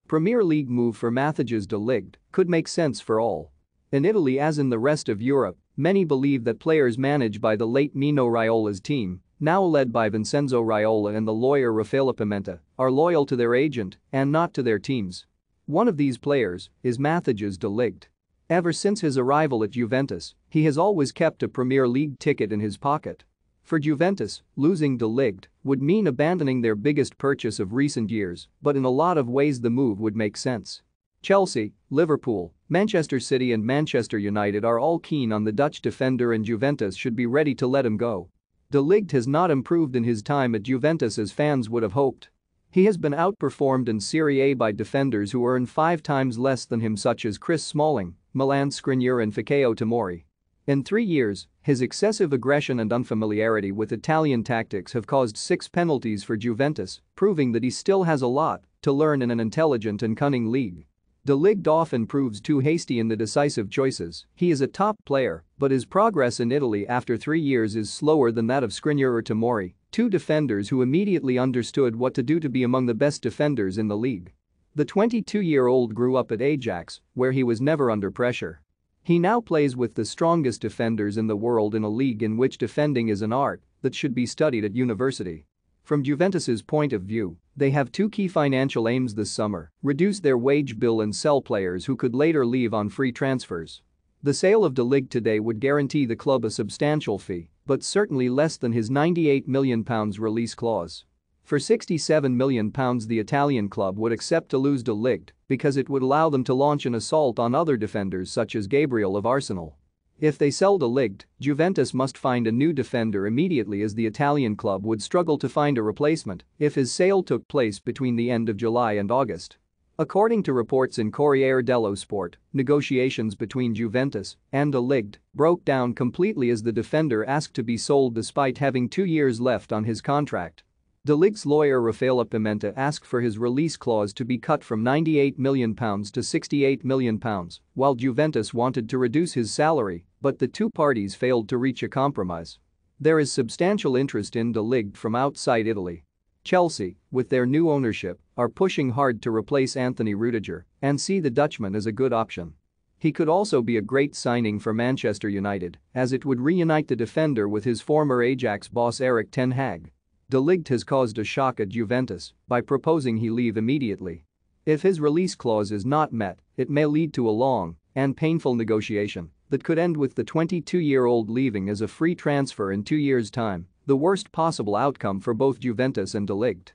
Premier League move for Matthijs de Ligt could make sense for all. In Italy, as in the rest of Europe, many believe that players managed by the late Mino Raiola's team, now led by Vincenzo Raiola and the lawyer Raffaele Pimenta, are loyal to their agent and not to their teams. One of these players is Matthijs de Ligt. Ever since his arrival at Juventus, he has always kept a Premier League ticket in his pocket. For Juventus, losing de Ligt would mean abandoning their biggest purchase of recent years, but in a lot of ways the move would make sense. Chelsea, Liverpool, Manchester City and Manchester United are all keen on the Dutch defender, and Juventus should be ready to let him go. De Ligt has not improved in his time at Juventus as fans would have hoped. He has been outperformed in Serie A by defenders who earn 5 times less than him, such as Chris Smalling, Milan Skriniar and Fikayo Tomori. In 3 years, his excessive aggression and unfamiliarity with Italian tactics have caused 6 penalties for Juventus, proving that he still has a lot to learn in an intelligent and cunning league. De Ligt often proves too hasty in the decisive choices. He is a top player, but his progress in Italy after 3 years is slower than that of Skriniar or Tomori, 2 defenders who immediately understood what to do to be among the best defenders in the league. The 22-year-old grew up at Ajax, where he was never under pressure. He now plays with the strongest defenders in the world in a league in which defending is an art that should be studied at university. From Juventus's point of view, they have 2 key financial aims this summer: reduce their wage bill and sell players who could later leave on free transfers. The sale of de Ligt today would guarantee the club a substantial fee, but certainly less than his £98 million release clause. For £67 million, the Italian club would accept to lose de Ligt because it would allow them to launch an assault on other defenders such as Gabriel of Arsenal. If they sell de Ligt, Juventus must find a new defender immediately, as the Italian club would struggle to find a replacement if his sale took place between the end of July and August. According to reports in Corriere dello Sport, negotiations between Juventus and de Ligt broke down completely as the defender asked to be sold despite having 2 years left on his contract. De Ligt's lawyer Raffaele Pimenta asked for his release clause to be cut from £98 million to £68 million, while Juventus wanted to reduce his salary, but the 2 parties failed to reach a compromise. There is substantial interest in de Ligt from outside Italy. Chelsea, with their new ownership, are pushing hard to replace Anthony Rudiger and see the Dutchman as a good option. He could also be a great signing for Manchester United, as it would reunite the defender with his former Ajax boss Erik ten Hag. De Ligt has caused a shock at Juventus by proposing he leave immediately. If his release clause is not met, it may lead to a long and painful negotiation that could end with the 22-year-old leaving as a free transfer in 2 years' time, the worst possible outcome for both Juventus and de Ligt.